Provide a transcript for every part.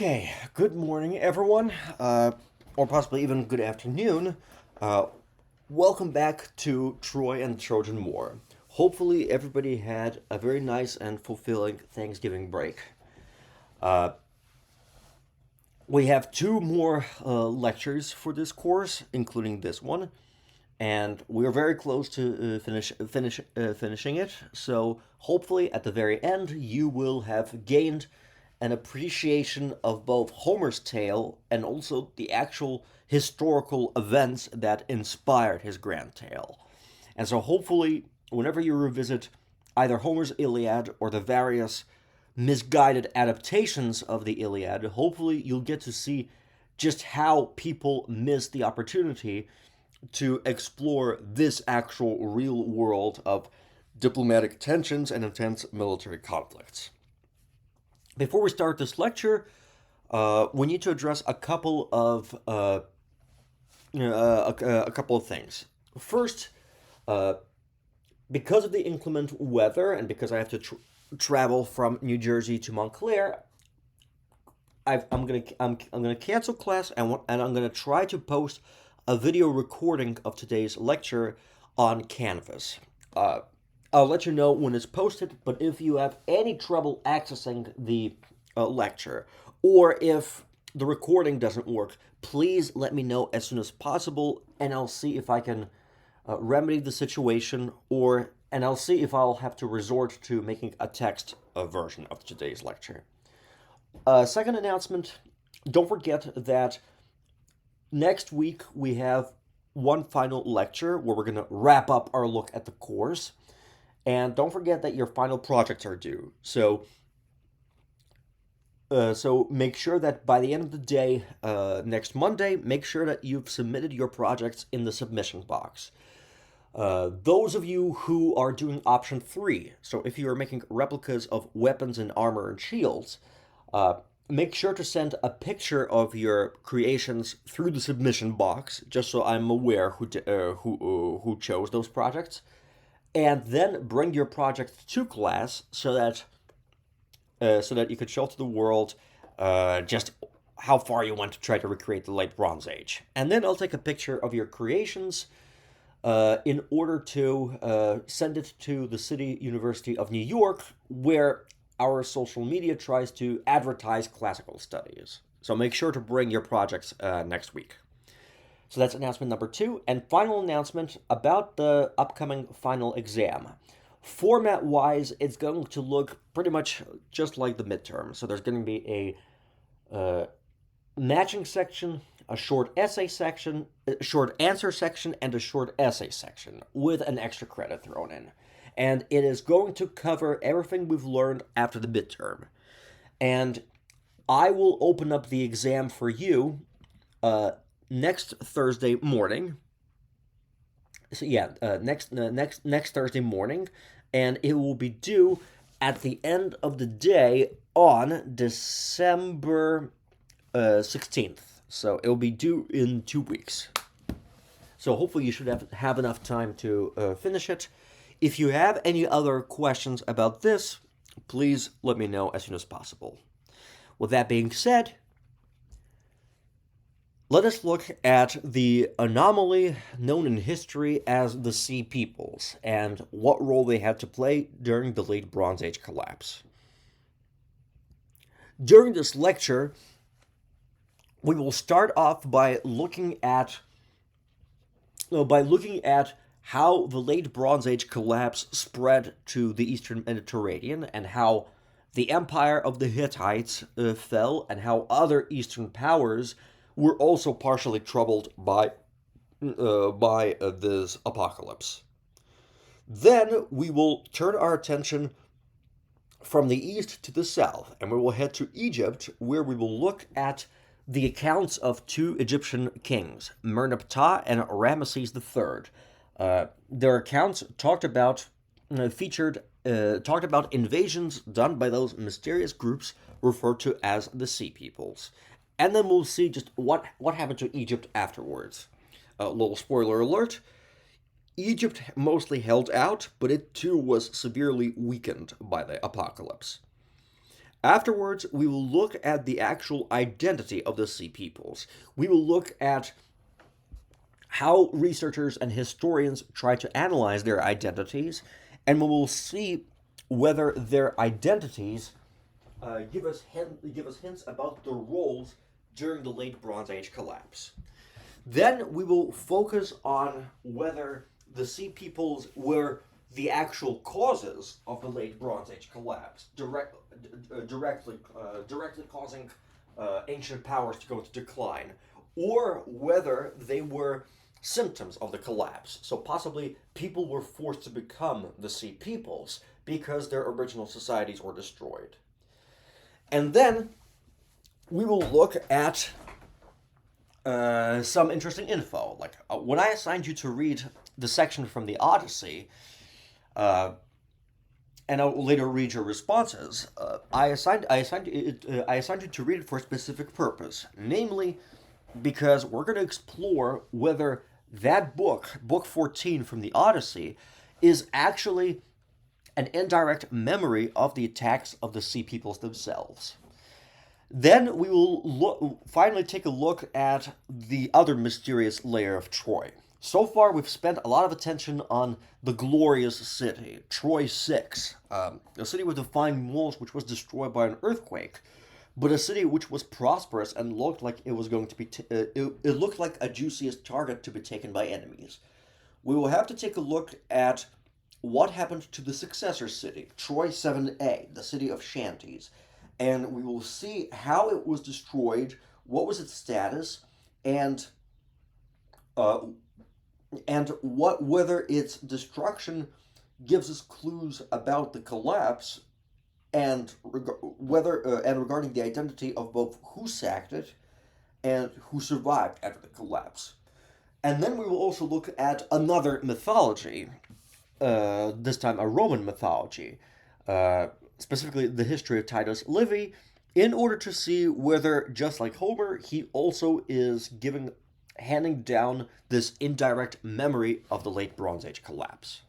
Okay, good morning, everyone, or possibly even good afternoon. Uh, Welcome back to Troy and the Trojan War. Hopefully, everybody had a very nice and fulfilling Thanksgiving break. Uh, we have two more lectures for this course, including this one, and we are very close to finishing it. So hopefully, at the very end, you will have gained an appreciation of both Homer's tale and also the actual historical events that inspired his grand tale. And so, hopefully, whenever you revisit either Homer's Iliad or the various misguided adaptations of the Iliad, hopefully you'll get to see just how people miss the opportunity to explore this actual real world of diplomatic tensions and intense military conflicts. Before we start this lecture, we need to address a couple of things. First, uh, because of the inclement weather and because I have to travel from New Jersey to Montclair, I'm gonna cancel class and I'm gonna try to post a video recording of today's lecture on Canvas. Uh, I'll let you know when it's posted, but if you have any trouble accessing the lecture, or if the recording doesn't work, please let me know as soon as possible, and I'll see if I can remedy the situation, and I'll see if I'll have to resort to making a text version of today's lecture. Second announcement, don't forget that next week we have one final lecture where we're going to wrap up our look at the course. And don't forget that your final projects are due. So make sure that by the end of the day, next Monday, make sure that you've submitted your projects in the submission box. Those of you who are doing option 3, so if you are making replicas of weapons and armor and shields, make sure to send a picture of your creations through the submission box, just so I'm aware who chose those projects, and then bring your project to class so that you could show to the world just how far you went to try to recreate the late Bronze Age. And then I'll take a picture of your creations in order to send it to the City University of New York, where our social media tries to advertise classical studies. So make sure to bring your projects next week. So that's announcement number 2. And final announcement about the upcoming final exam. Format-wise, it's going to look pretty much just like the midterm. So there's going to be a matching section, a short essay section, a short answer section, and a short essay section with an extra credit thrown in. And it is going to cover everything we've learned after the midterm. And I will open up the exam for you next Thursday morning. So yeah, next Thursday morning, and it will be due at the end of the day on December 16th. So it will be due in 2 weeks. So hopefully you should have enough time to finish it. If you have any other questions about this, please let me know as soon as possible. With that being said, let us look at the anomaly known in history as the Sea Peoples and what role they had to play during the late Bronze Age collapse. During this lecture, we will start off by looking at how the late Bronze Age collapse spread to the Eastern Mediterranean and how the empire of the Hittites fell and how other Eastern powers were also partially troubled by this apocalypse. Then we will turn our attention from the east to the south, and we will head to Egypt, where we will look at the accounts of two Egyptian kings, Merneptah and Ramesses III. Their accounts talked about invasions done by those mysterious groups referred to as the Sea Peoples. And then we'll see just what happened to Egypt afterwards. A little spoiler alert, Egypt mostly held out, but it too was severely weakened by the apocalypse. Afterwards, we will look at the actual identity of the Sea Peoples. We will look at how researchers and historians try to analyze their identities, and we will see whether their identities give us hints about their roles during the late Bronze Age collapse. Then we will focus on whether the Sea Peoples were the actual causes of the late Bronze Age collapse, directly causing ancient powers to go into decline, or whether they were symptoms of the collapse. So possibly people were forced to become the Sea Peoples because their original societies were destroyed. And then we will look at some interesting info. Like when I assigned you to read the section from the Odyssey, uh, and I'll later read your responses. I assigned you to read it for a specific purpose, namely because we're going to explore whether that book 14 from the Odyssey, is actually an indirect memory of the attacks of the Sea Peoples themselves. Then we will finally take a look at the other mysterious layer of Troy. So far, we've spent a lot of attention on the glorious city, Troy 6, a city with defined walls which was destroyed by an earthquake, but a city which was prosperous and looked like it was going to be. It looked like a juiciest target to be taken by enemies. We will have to take a look at what happened to the successor city, Troy 7A, the city of shanties, and we will see how it was destroyed, what was its status, and uh, whether its destruction gives us clues about the collapse, and regarding the identity of both who sacked it and who survived after the collapse. And then we will also look at another mythology, this time a Roman mythology, specifically the history of Titus Livy, in order to see whether, just like Homer, he also is handing down this indirect memory of the late Bronze Age collapse.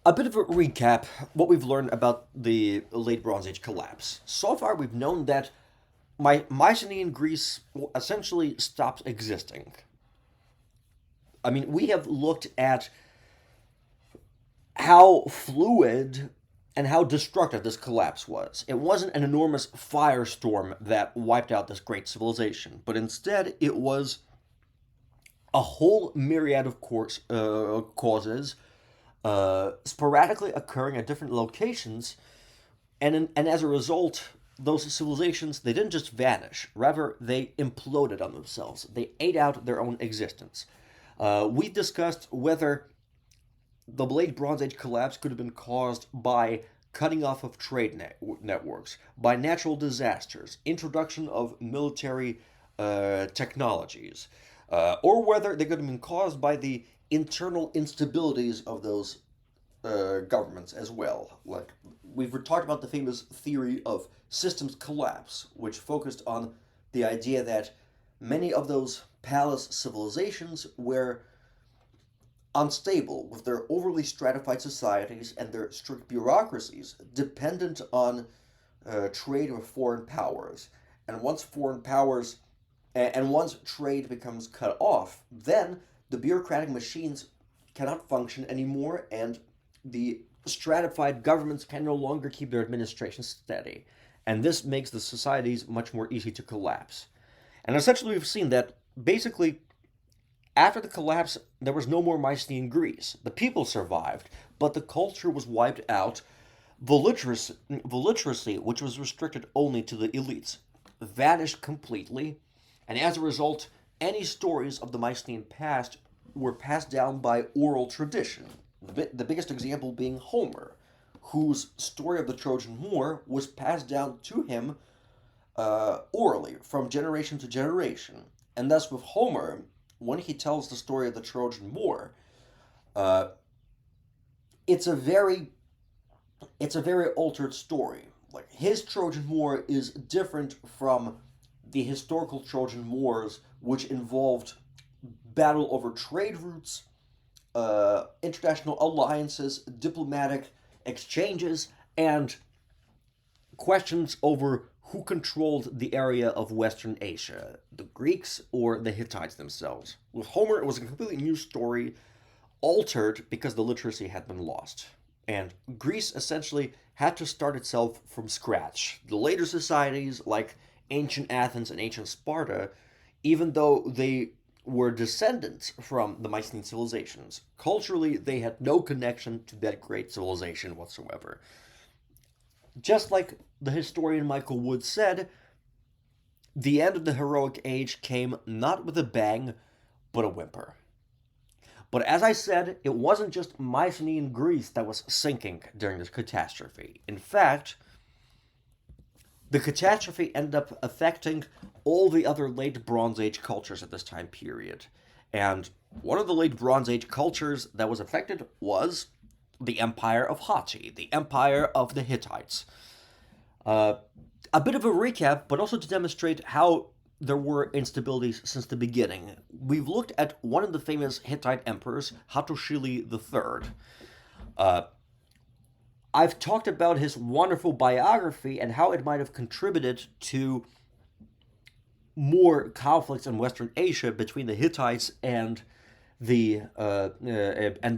A bit of a recap, what we've learned about the late Bronze Age collapse. So far, we've known that Mycenaean Greece essentially stopped existing. I mean, we have looked at how fluid and how destructive this collapse was. It wasn't an enormous firestorm that wiped out this great civilization, but instead it was a whole myriad of causes, sporadically occurring at different locations, and as a result, those civilizations, they didn't just vanish, rather they imploded on themselves. They ate out their own existence. We discussed whether the late Bronze Age collapse could have been caused by cutting off of trade networks, by natural disasters, introduction of military technologies, or whether they could have been caused by the internal instabilities of those governments as well. Like we've talked about the famous theory of systems collapse, which focused on the idea that many of those palace civilizations were unstable, with their overly stratified societies and their strict bureaucracies dependent on trade with foreign powers. And once trade becomes cut off, then the bureaucratic machines cannot function anymore, and the stratified governments can no longer keep their administration steady. And this makes the societies much more easy to collapse. And essentially, we've seen that basically after the collapse, there was no more Mycenaean Greece. The people survived, but the culture was wiped out. The which was restricted only to the elites, vanished completely, and as a result, any stories of the Mycenaean past were passed down by oral tradition. The biggest example being Homer, whose story of the Trojan War was passed down to him orally from generation to generation. And thus, with Homer, when he tells the story of the Trojan War, uh, it's a very altered story. Like his Trojan War is different from the historical Trojan Wars, which involved battle over trade routes, international alliances, diplomatic exchanges, and questions over who controlled the area of Western Asia, the Greeks or the Hittites themselves. With Homer, it was a completely new story, altered because the literacy had been lost. And Greece essentially had to start itself from scratch. The later societies, like ancient Athens and ancient Sparta, even though they were descendants from the Mycenaean civilizations, culturally they had no connection to that great civilization whatsoever. Just like the historian Michael Wood said, the end of the heroic age came not with a bang, but a whimper. But as I said, it wasn't just Mycenaean Greece that was sinking during this catastrophe. In fact, the catastrophe ended up affecting all the other late Bronze Age cultures at this time period. And one of the late Bronze Age cultures that was affected was the Empire of Hatti, the Empire of the Hittites. A bit of a recap, but also to demonstrate how there were instabilities since the beginning. We've looked at one of the famous Hittite emperors, Hattusili III. I've talked about his wonderful biography and how it might have contributed to more conflicts in Western Asia between the Hittites and the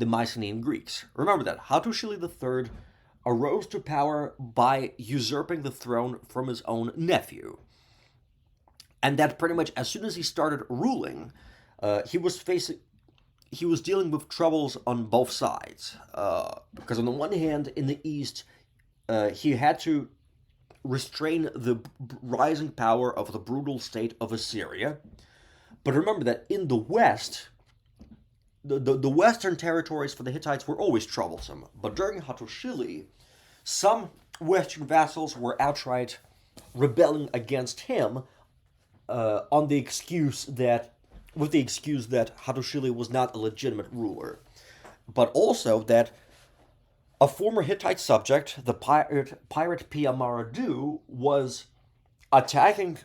Mycenaean Greeks. Remember that Hattusili III arose to power by usurping the throne from his own nephew, and that pretty much as soon as he started ruling, he was dealing with troubles on both sides. Because on the one hand, in the east, he had to restrain the rising power of the brutal state of Assyria. But remember that in the west, the western territories for the Hittites were always troublesome. But during Hattusili, some western vassals were outright rebelling against him with the excuse that Hattusili was not a legitimate ruler, but also that a former Hittite subject, the pirate Pia Maradu, was attacking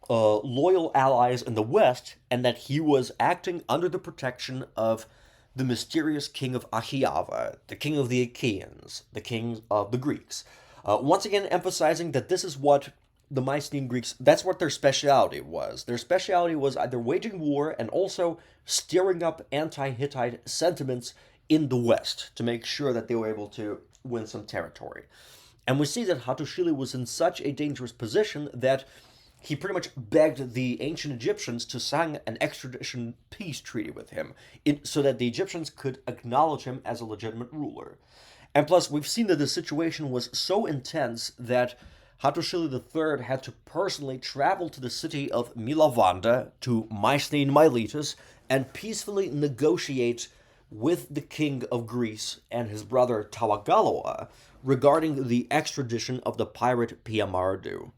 loyal allies in the west, and that he was acting under the protection of the mysterious king of Achaeava, the king of the Achaeans, the king of the Greeks. Once again, emphasizing that this is what the Mycenaean Greeks, that's what their speciality was. Their speciality was either waging war and also stirring up anti-Hittite sentiments in the West to make sure that they were able to win some territory. And we see that Hattusili was in such a dangerous position that he pretty much begged the ancient Egyptians to sign an extradition peace treaty with him so that the Egyptians could acknowledge him as a legitimate ruler. And plus, we've seen that the situation was so intense that Hattusili III had to personally travel to the city of Milavanda to Mycenaean Miletus and peacefully negotiate with the king of Greece and his brother Tawagalawa regarding the extradition of the pirate Pia Maradu.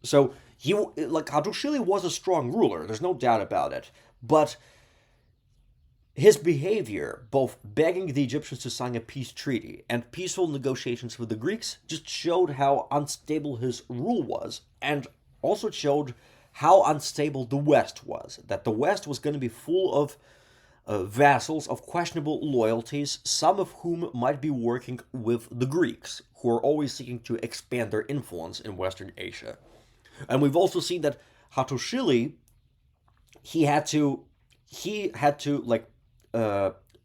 So Hattusili was a strong ruler, there's no doubt about it, but his behavior, both begging the Egyptians to sign a peace treaty and peaceful negotiations with the Greeks, just showed how unstable his rule was, and also showed how unstable the West was. That the West was going to be full of vassals of questionable loyalties, some of whom might be working with the Greeks, who are always seeking to expand their influence in Western Asia. And we've also seen that Hattusili, he had to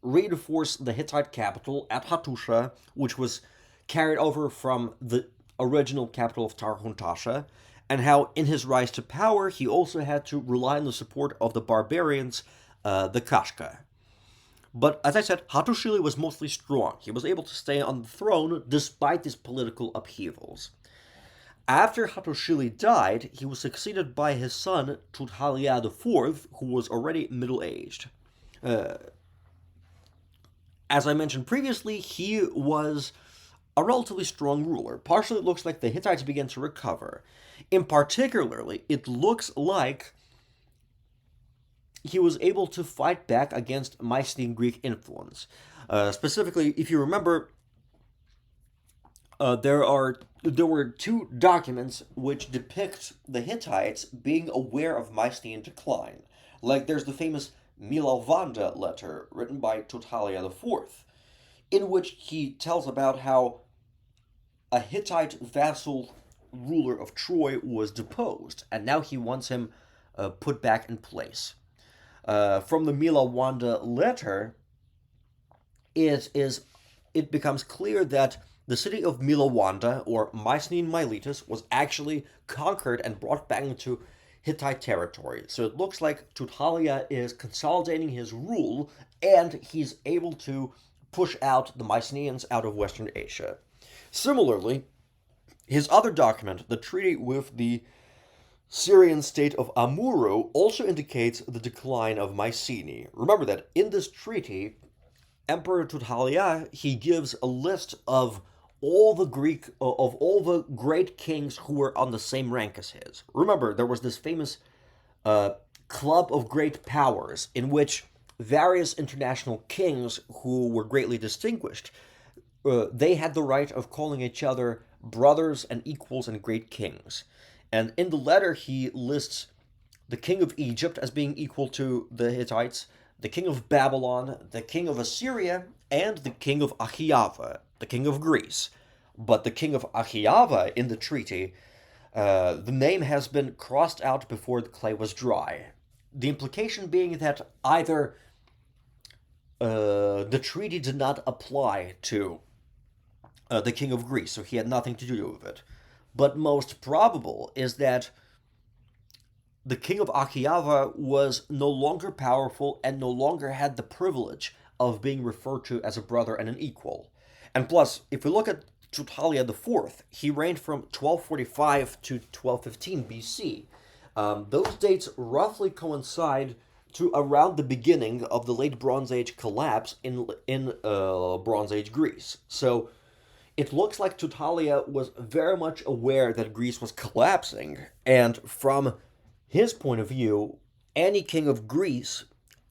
reinforce the Hittite capital at Hattusha, which was carried over from the original capital of Tarhuntasha, and how in his rise to power he also had to rely on the support of the barbarians, the Kashka. But as I said, Hattusili was mostly strong. He was able to stay on the throne despite these political upheavals. After Hattusili died, he was succeeded by his son Tudhaliya IV, who was already middle-aged. As I mentioned previously, he was a relatively strong ruler. Partially, it looks like the Hittites began to recover. In particularly, it looks like he was able to fight back against Mycenaean Greek influence. Specifically, if you remember, there were two documents which depict the Hittites being aware of Mycenaean decline. Like there's the famous Milavanda letter written by Tudhaliya IV, in which he tells about how a Hittite vassal ruler of Troy was deposed, and now he wants him put back in place. From the Mila Wanda letter, it becomes clear that the city of Milawanda, or Mycenaean Miletus, was actually conquered and brought back into Hittite territory. So it looks like Tudhaliya is consolidating his rule, and he's able to push out the Mycenaeans out of Western Asia. Similarly, his other document, the treaty with the Syrian state of Amurru, also indicates the decline of Mycenae. Remember that in this treaty, Emperor Tudhaliya, he gives a list of all the great kings who were on the same rank as his. Remember, there was this famous club of great powers in which various international kings who were greatly distinguished, they had the right of calling each other brothers and equals and great kings. And in the letter, he lists the king of Egypt as being equal to the Hittites, the king of Babylon, the king of Assyria, and the king of Achiava, the king of Greece. But the king of Achiava in the treaty, the name has been crossed out before the clay was dry. The implication being that either the treaty did not apply to the king of Greece, so he had nothing to do with it. But most probable is that the king of Achiava was no longer powerful and no longer had the privilege of being referred to as a brother and an equal. And plus, if we look at Tudhaliya IV, he reigned from 1245 to 1215 BC. Those dates roughly coincide to around the beginning of the late Bronze Age collapse in Bronze Age Greece. So it looks like Tudhaliya was very much aware that Greece was collapsing, and from his point of view, any king of Greece,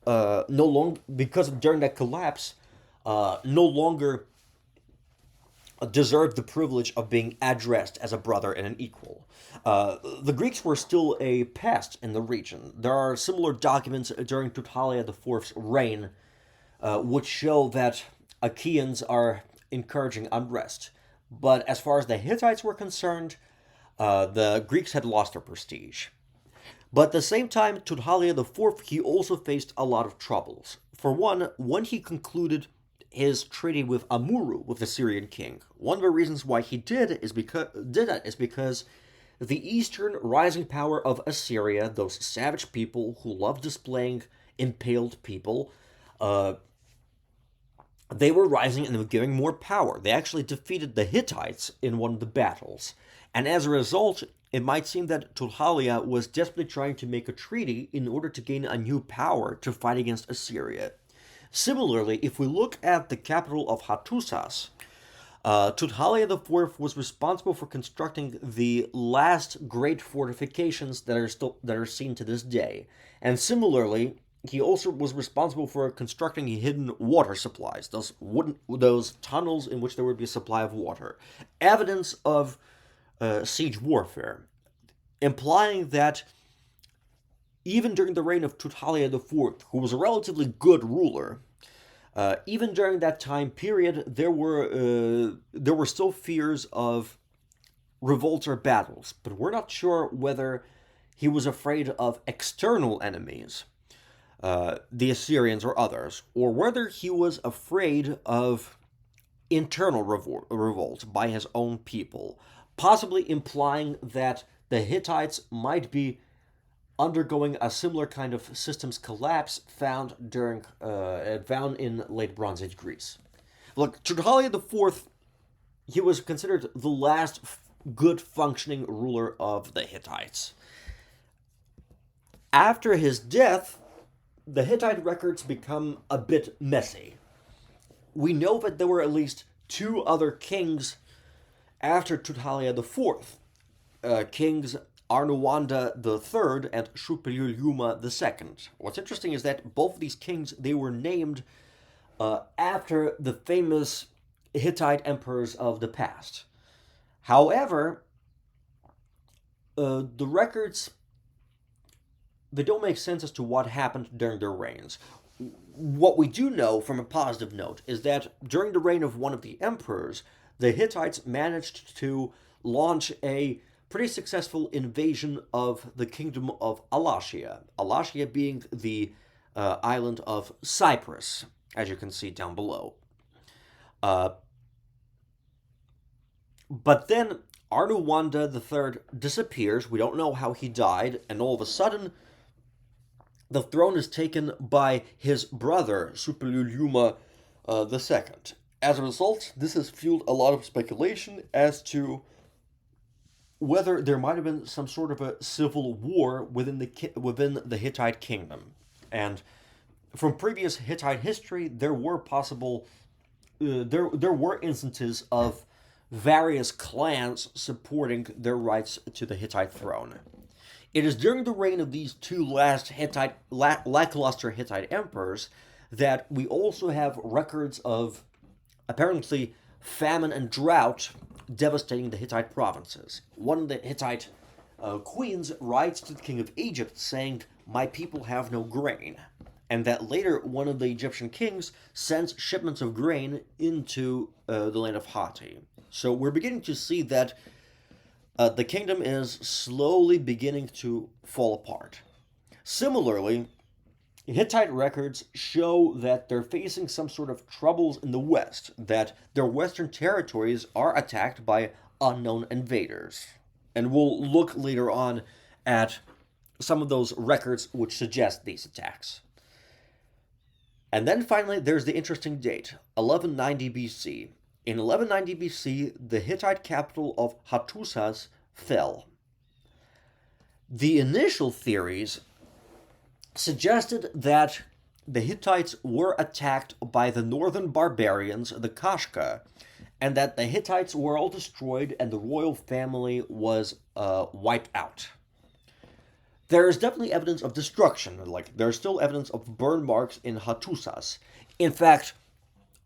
no longer, because during that collapse, no longer deserved the privilege of being addressed as a brother and an equal. The Greeks were still a pest in the region. There are similar documents during Tudhaliya IV's reign, which show that Achaeans are encouraging unrest. But as far as the Hittites were concerned, the Greeks had lost their prestige. But at the same time, Tudhaliya IV, he also faced a lot of troubles. For one, when he concluded his treaty with Amurru, with the Syrian king, one of the reasons why he did that is because the eastern rising power of Assyria, those savage people who love displaying impaled people, they were rising and they were giving more power. They actually defeated the Hittites in one of the battles. And as a result, it might seem that Tudhaliya was desperately trying to make a treaty in order to gain a new power to fight against Assyria. Similarly, if we look at the capital of Hattusas, Tudhaliya IV was responsible for constructing the last great fortifications that are seen to this day. And similarly, he also was responsible for constructing hidden water supplies, those tunnels in which there would be a supply of water. Evidence of siege warfare, implying that even during the reign of Tudhaliya IV, who was a relatively good ruler, even during that time period, there were still fears of revolts or battles, but we're not sure whether he was afraid of external enemies, the Assyrians or others, or whether he was afraid of internal revolt by his own people, possibly implying that the Hittites might be undergoing a similar kind of systems collapse found in late Bronze Age Greece. Look, Tudhaliya IV, he was considered the last good functioning ruler of the Hittites. After his death, the Hittite records become a bit messy. We know that there were at least two other kings after Tudhaliya IV, kings Arnuwanda III and Shupayulyuma II. What's interesting is that both of these kings, they were named after the famous Hittite emperors of the past. However, the records, they don't make sense as to what happened during their reigns. What we do know from a positive note is that during the reign of one of the emperors, the Hittites managed to launch a pretty successful invasion of the kingdom of Alashia. Alashia being the island of Cyprus, as you can see down below. Uh, but then Arnuwanda III disappears. We don't know how he died, and all of a sudden, the throne is taken by his brother, Suppiluliuma II. As a result, this has fueled a lot of speculation as to whether there might have been some sort of a civil war within the Hittite kingdom. And from previous Hittite history, there were possible there were instances of various clans supporting their rights to the Hittite throne. It is during the reign of these two last lackluster Hittite emperors that we also have records of apparently famine and drought devastating the Hittite provinces. One of the Hittite queens writes to the king of Egypt saying, "My people have no grain." And that later one of the Egyptian kings sends shipments of grain into the land of Hatti. So we're beginning to see that the kingdom is slowly beginning to fall apart. Similarly, Hittite records show that they're facing some sort of troubles in the west, that their western territories are attacked by unknown invaders. And we'll look later on at some of those records which suggest these attacks. And then finally, there's the interesting date, 1190 BC. In 1190 BC, the Hittite capital of Hattusas fell. The initial theories suggested that the Hittites were attacked by the northern barbarians, the Kashka, and that the Hittites were all destroyed and the royal family was wiped out. There is definitely evidence of destruction, like there's still evidence of burn marks in Hattusas. In fact,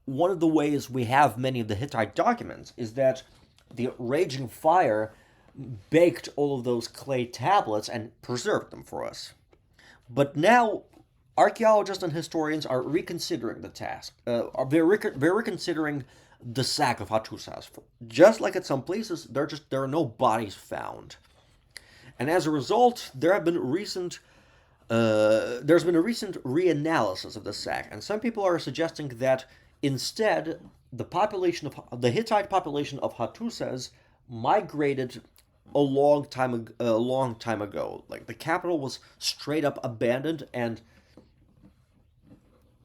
one of the ways we have many of the Hittite documents is that the raging fire baked all of those clay tablets and preserved them for us. But now, archaeologists and historians are reconsidering the task. They're reconsidering the sack of Hattusas. Just like at some places, there are no bodies found. And as a result, there's been a recent reanalysis of the sack, and some people are suggesting that instead the Hittite population of Hattusas migrated a long time ago. Like the capital was straight up abandoned, and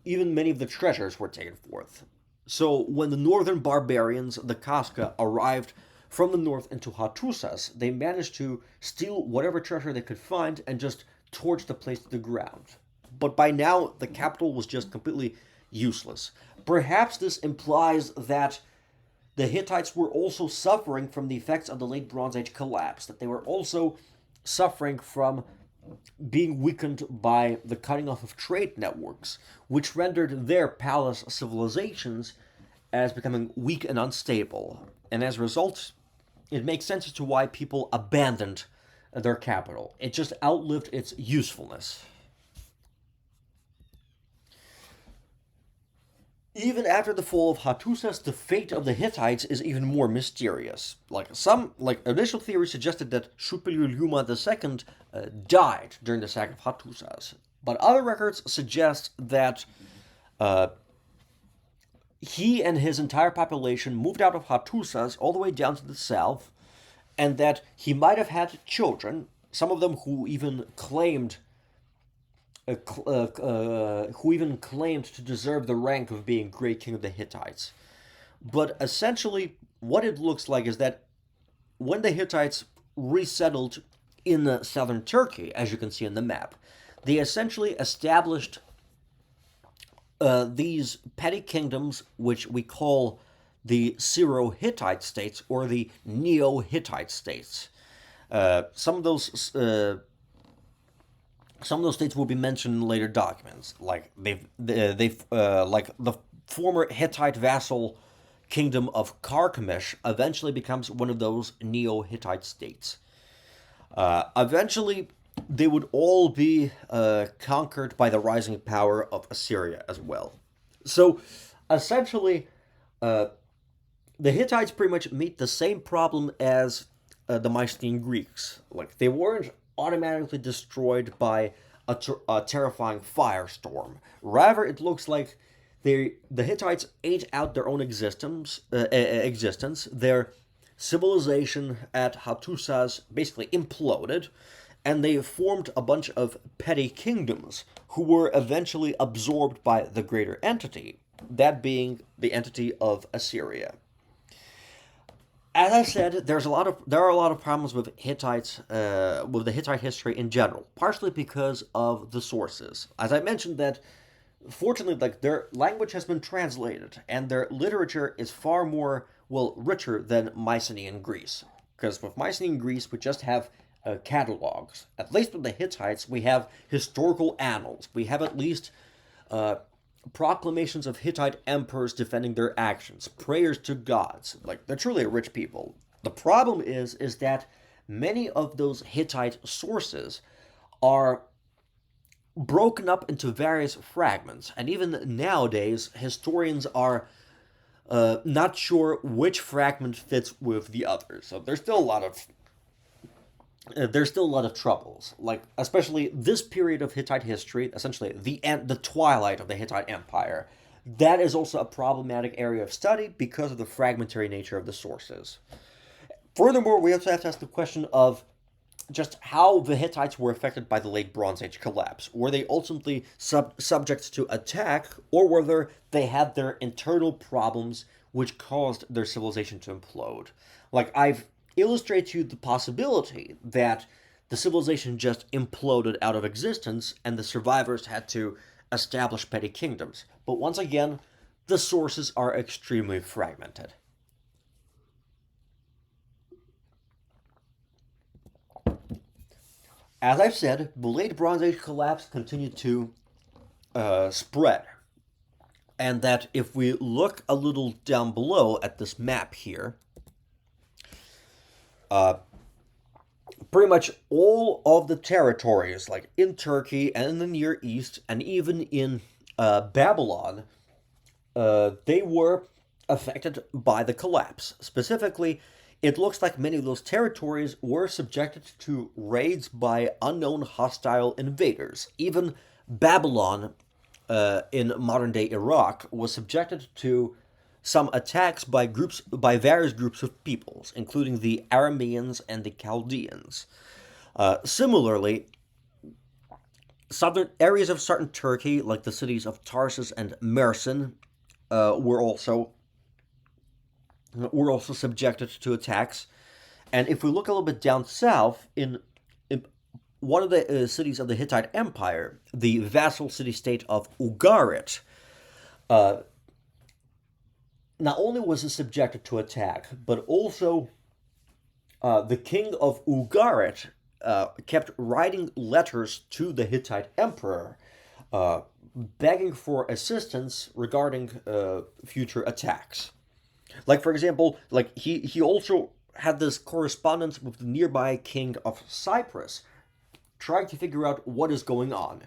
even many of the treasures were taken forth. So when the northern barbarians, the Kaska, arrived from the north into Hattusas, they managed to steal whatever treasure they could find and just torch the place to the ground. But by now, the capital was just completely useless. Perhaps this implies that the Hittites were also suffering from the effects of the late Bronze Age collapse, that they were also suffering from being weakened by the cutting off of trade networks, which rendered their palace civilizations as becoming weak and unstable. And as a result, it makes sense as to why people abandoned their capital. It just outlived its usefulness. Even after the fall of Hattusas, the fate of the Hittites is even more mysterious. Some initial theories suggested that Suppiluliuma II died during the sack of Hattusas, but other records suggest that he and his entire population moved out of Hattusas all the way down to the south, and that he might have had children, some of them who even claimed to deserve the rank of being great king of the Hittites. But essentially, what it looks like is that when the Hittites resettled in southern Turkey, as you can see in the map, they essentially established these petty kingdoms, which we call the Syro-Hittite states or the Neo-Hittite states. Some of those states will be mentioned in later documents, like like the former Hittite vassal kingdom of Carchemish eventually becomes one of those Neo-Hittite states. Eventually, they would all be conquered by the rising power of Assyria as well. So, essentially, the Hittites pretty much meet the same problem as the Mycenaean Greeks. Like, they weren't automatically destroyed by a terrifying firestorm. Rather, it looks like the Hittites ate out their own existence. Their civilization at Hattusas basically imploded, and they formed a bunch of petty kingdoms who were eventually absorbed by the greater entity, that being the entity of Assyria. As I said, there are a lot of problems with with the Hittite history in general, partially because of the sources. As I mentioned, that fortunately, like, their language has been translated, and their literature is far more, well, richer than Mycenaean Greece. Because with Mycenaean Greece, we just have catalogs. At least with the Hittites, we have historical annals. We have at least uh, proclamations of Hittite emperors defending their actions, prayers to gods. Like, they're truly a rich people. The problem is that many of those Hittite sources are broken up into various fragments, and even nowadays, historians are not sure which fragment fits with the others. So there's still a lot of troubles, like especially this period of Hittite history, essentially the twilight of the Hittite Empire. That is also a problematic area of study because of the fragmentary nature of the sources. Furthermore, we also have to ask the question of just how the Hittites were affected by the late Bronze Age collapse. Were they ultimately subject to attack, or whether they had their internal problems which caused their civilization to implode? Like, I've illustrated to you the possibility that the civilization just imploded out of existence and the survivors had to establish petty kingdoms. But once again, the sources are extremely fragmented. As I've said, the late Bronze Age collapse continued to spread. And that if we look a little down below at this map here, uh, pretty much all of the territories, like in Turkey and in the Near East, and even in Babylon, they were affected by the collapse. Specifically, it looks like many of those territories were subjected to raids by unknown hostile invaders. Even Babylon, in modern day Iraq, was subjected to some attacks by various groups of peoples, including the Arameans and the Chaldeans. Similarly, southern areas of southern Turkey, like the cities of Tarsus and Mersin, were also subjected to attacks. And if we look a little bit down south, in one of the cities of the Hittite Empire, the vassal city-state of Ugarit, uh, not only was it subjected to attack, but also the king of Ugarit kept writing letters to the Hittite emperor, uh, begging for assistance regarding future attacks. Like, for example, like he also had this correspondence with the nearby king of Cyprus, trying to figure out what is going on.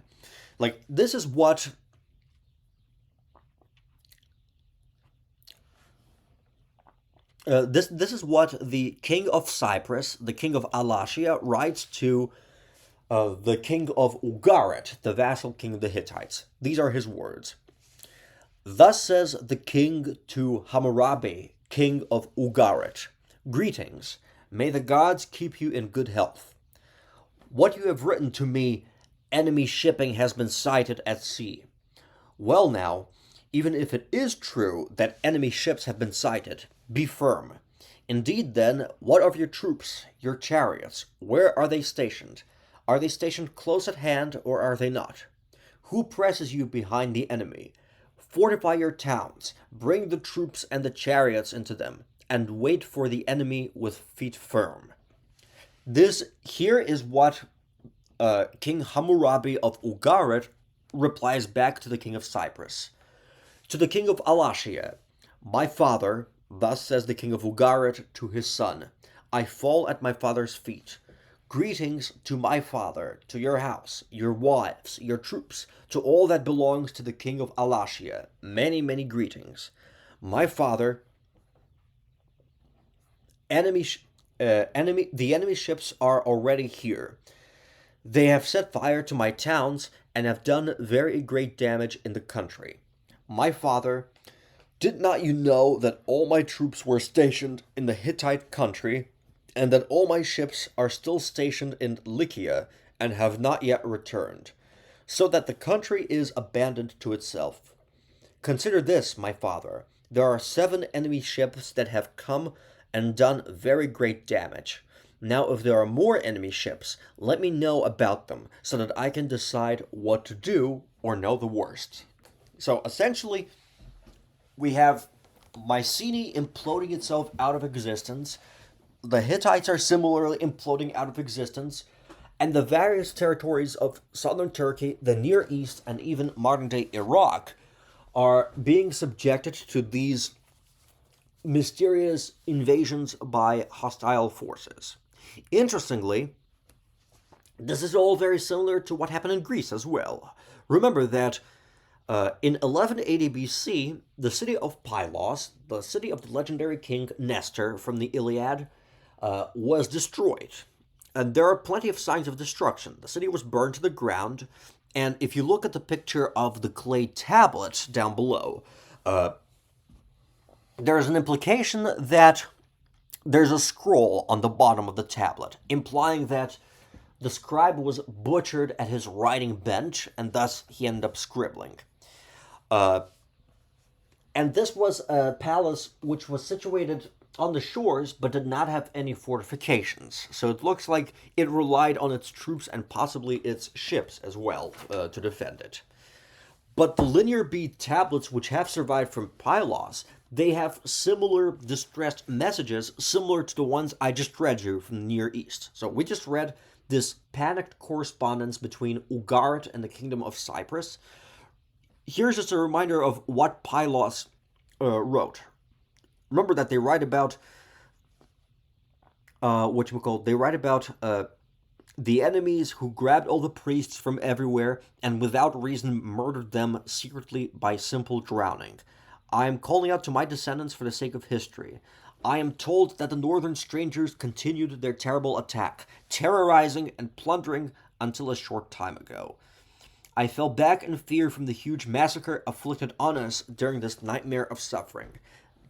Like, this is what the king of Cyprus, the king of Alashia, writes to the king of Ugarit, the vassal king of the Hittites. These are his words. Thus says the king to Hammurabi, king of Ugarit, greetings, may the gods keep you in good health. What you have written to me, enemy shipping has been sighted at sea. Well now, even if it is true that enemy ships have been sighted, be firm. Indeed then, what of your troops, your chariots? Where are they stationed? Are they stationed close at hand, or are they not? Who presses you behind the enemy? Fortify your towns, bring the troops and the chariots into them, and wait for the enemy with feet firm. This here is what King Hammurabi of Ugarit replies back to the king of Cyprus. To the king of Alashia, my father, thus says the king of Ugarit to his son, I fall at my father's feet. Greetings to my father, to your house, your wives, your troops, to all that belongs to the king of Alashia. Many, many greetings. My father, The enemy ships are already here. They have set fire to my towns and have done very great damage in the country. My father, did not you know that all my troops were stationed in the Hittite country, and that all my ships are still stationed in Lycia and have not yet returned, so that the country is abandoned to itself? Consider this, my father. There are 7 enemy ships that have come and done very great damage. Now, if there are more enemy ships, let me know about them so that I can decide what to do or know the worst. So essentially, we have Mycenae imploding itself out of existence. The Hittites are similarly imploding out of existence. And the various territories of southern Turkey, the Near East, and even modern day Iraq are being subjected to these mysterious invasions by hostile forces. Interestingly, this is all very similar to what happened in Greece as well. Remember that in 1180 BC, the city of Pylos, the city of the legendary king Nestor from the Iliad, was destroyed. And there are plenty of signs of destruction. The city was burned to the ground, and if you look at the picture of the clay tablet down below, there's an implication that there's a scroll on the bottom of the tablet, implying that the scribe was butchered at his writing bench, and thus he ended up scribbling. And this was a palace which was situated on the shores but did not have any fortifications. So it looks like it relied on its troops and possibly its ships as well to defend it. But the linear bead tablets which have survived from Pylos, they have similar distressed messages similar to the ones I just read you from the Near East. So we just read this panicked correspondence between Ugarit and the Kingdom of Cyprus. Here's just a reminder of what Pylos wrote. Remember that they write about the enemies who grabbed all the priests from everywhere and without reason murdered them secretly by simple drowning. I am calling out to my descendants for the sake of history. I am told that the northern strangers continued their terrible attack, terrorizing and plundering until a short time ago. I fell back in fear from the huge massacre afflicted on us during this nightmare of suffering.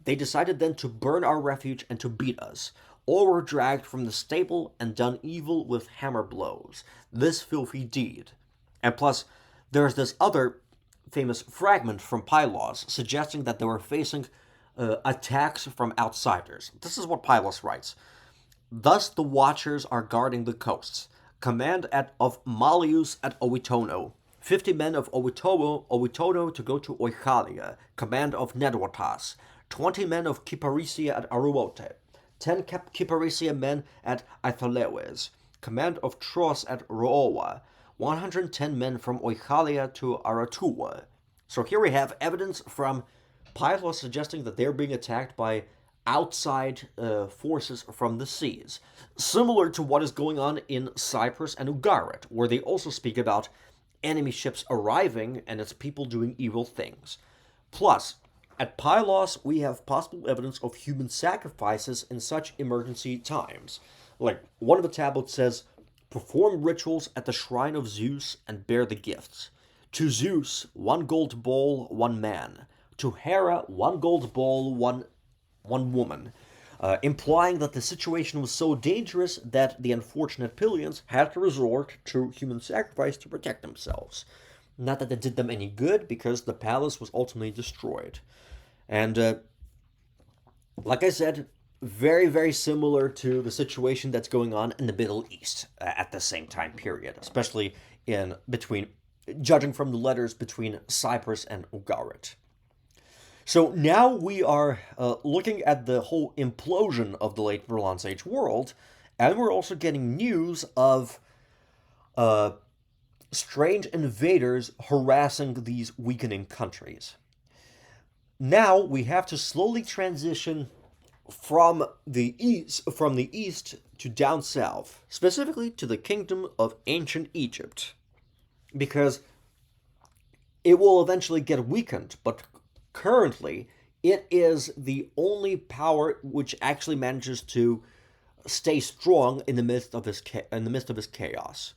They decided then to burn our refuge and to beat us. All were dragged from the stable and done evil with hammer blows. This filthy deed. And plus, there's this other famous fragment from Pylos suggesting that they were facing attacks from outsiders. This is what Pylos writes. Thus the watchers are guarding the coasts. Command of Malleus at Oitono. 50 men of Oitono to go to Oichalia. Command of Nedwatas. 20 men of Kyparissia at Aruote. 10 Kyparissia men at Aetholewes. Command of Tros at Rooa. 110 men from Oichalia to Aratua. So here we have evidence from Pylos suggesting that they're being attacked by outside forces from the seas, similar to what is going on in Cyprus and Ugarit, where they also speak about enemy ships arriving and its people doing evil things. Plus, at Pylos, we have possible evidence of human sacrifices in such emergency times. Like, one of the tablets says, perform rituals at the shrine of Zeus and bear the gifts. To Zeus, 1 gold bowl, 1 man. To Hera, 1 gold bowl, one woman. Implying that the situation was so dangerous that the unfortunate Pylians had to resort to human sacrifice to protect themselves. Not that it did them any good, because the palace was ultimately destroyed. And, like I said, very, very similar to the situation that's going on in the Middle East at the same time period, especially judging from the letters between Cyprus and Ugarit. So now we are looking at the whole implosion of the late Bronze Age world, and we're also getting news of strange invaders harassing these weakening countries. Now we have to slowly transition from the east to down south, specifically to the kingdom of ancient Egypt, because it will eventually get weakened, but currently It is the only power which actually manages to stay strong in the midst of his chaos.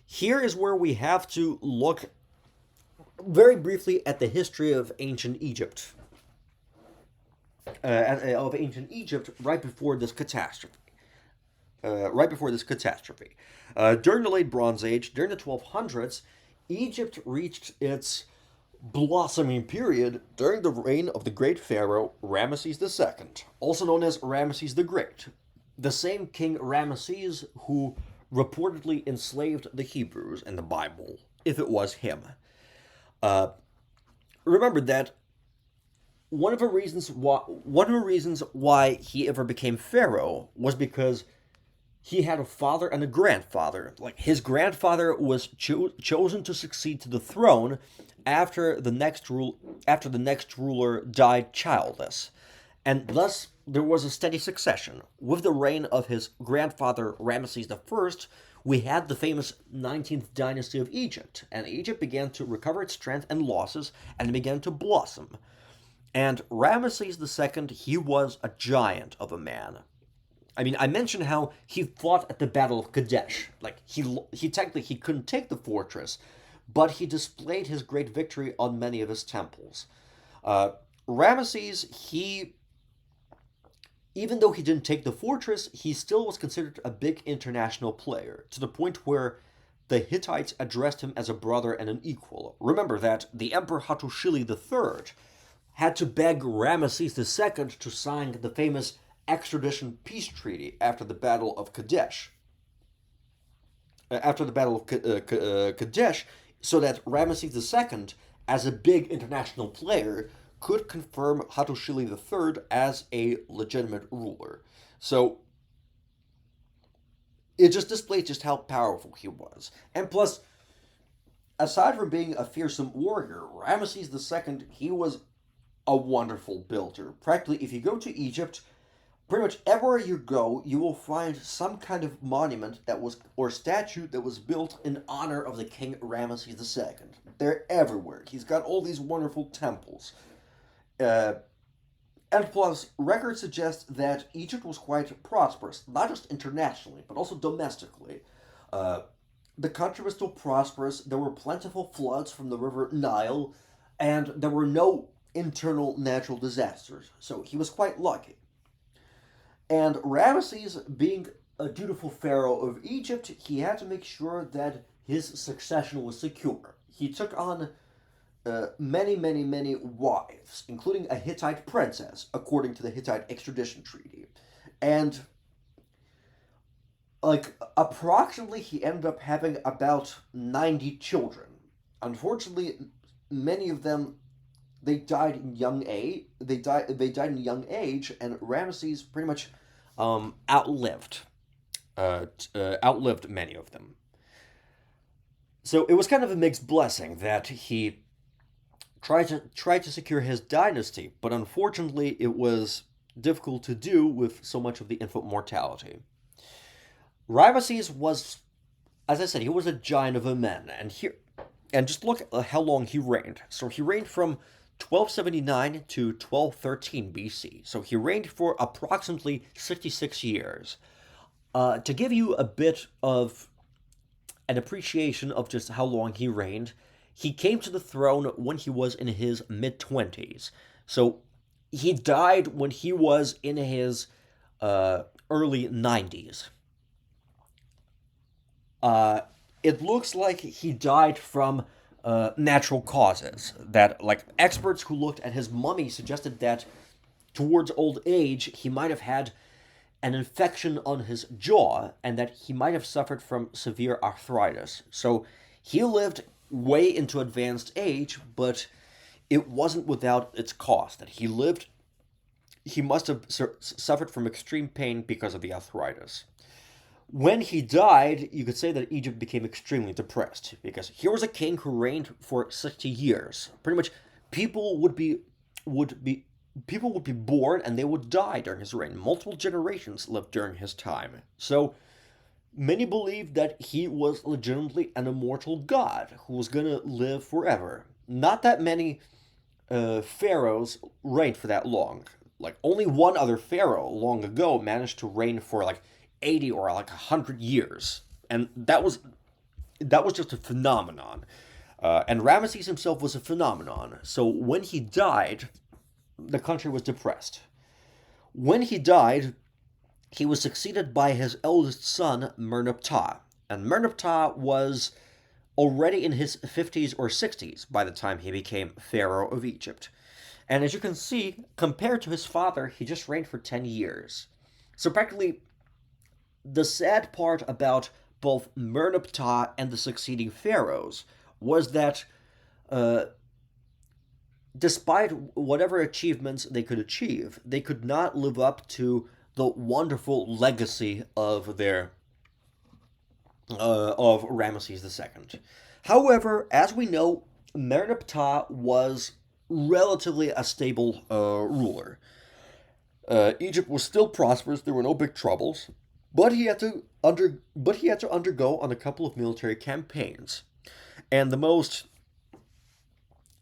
Here is where we have to look very briefly at the history of ancient Egypt. Of ancient Egypt right before this catastrophe. During the Late Bronze Age, during the 1200s, Egypt reached its blossoming period during the reign of the great pharaoh Ramesses II, also known as Ramesses the Great, the same king Ramesses who reportedly enslaved the Hebrews in the Bible, if it was him. Uh, Remember that one of the reasons why he ever became pharaoh was because he had a father and a grandfather. Like his grandfather was chosen to succeed to the throne after the next ruler died childless, and thus there was a steady succession. With the reign of his grandfather Ramesses I, we had the famous 19th dynasty of Egypt, and Egypt began to recover its strength and losses and began to blossom. And Ramesses II, he was a giant of a man. I mean, I mentioned how he fought at the Battle of Kadesh. Like he technically he couldn't take the fortress, but he displayed his great victory on many of his temples. Uh, Ramesses, he even though he didn't take the fortress, he still was considered a big international player to the point where the Hittites addressed him as a brother and an equal. Remember that the Emperor Hattusili III had to beg Ramesses II to sign the famous extradition peace treaty after the Battle of Kadesh. Kadesh, so that Ramesses II, as a big international player, could confirm Hattusili III as a legitimate ruler. So it just displays just how powerful he was. And plus, aside from being a fearsome warrior, Ramesses II, he was a wonderful builder. Practically, if you go to Egypt, pretty much everywhere you go, you will find some kind of monument that was or statue that was built in honor of the King Ramesses II. They're everywhere. He's got all these wonderful temples. Uh, and plus, records suggest that Egypt was quite prosperous, not just internationally, but also domestically. Uh, the country was still prosperous. There were plentiful floods from the river Nile, and there were no internal natural disasters. So he was quite lucky. And Ramesses, being a dutiful pharaoh of Egypt, he had to make sure that his succession was secure. He took on many wives, including a Hittite princess, according to the Hittite extradition treaty. And, like, approximately, he ended up having about 90 children. Unfortunately, many of them they died in young age. They died in young age, and Ramesses pretty much outlived outlived many of them. So it was kind of a mixed blessing that he tried to secure his dynasty, but unfortunately it was difficult to do with so much of the infant mortality. Ramesses was, as I said, he was a giant of a man, and just look at how long he reigned. So he reigned from 1279 to 1213 BC. So he reigned for approximately 66 years. To give you a bit of an appreciation of just how long he reigned, he came to the throne when he was in his mid 20s. So he died when he was in his early 90s. Uh, it looks like he died from natural causes. That, like, experts who looked at his mummy suggested that towards old age he might have had an infection on his jaw and that he might have suffered from severe arthritis. So he lived way into advanced age, but it wasn't without its cost. That he must have suffered from extreme pain because of the arthritis. When he died, you could say that Egypt became extremely depressed because here was a king who reigned for 60 years. Pretty much, people would be people would be born and they would die during his reign. Multiple generations lived during his time. So many believed that he was legitimately an immortal god who was gonna live forever. Not that many pharaohs reigned for that long. Like only one other pharaoh long ago managed to reign for like 80 or like 100 years, and that was just a phenomenon. And Ramesses himself was a phenomenon. So when he died, the country was depressed. When he died, he was succeeded by his eldest son, Merneptah. And Merneptah was already in his 50s or 60s by the time he became Pharaoh of Egypt. And as you can see, compared to his father, he just reigned for 10 years. So practically, the sad part about both Merneptah and the succeeding pharaohs was that uh, despite whatever achievements they could achieve, they could not live up to the wonderful legacy of their of Ramesses II. However, as we know, Merneptah was relatively a stable ruler. Egypt was still prosperous; there were no big troubles, but he had to undergo on a couple of military campaigns, and the most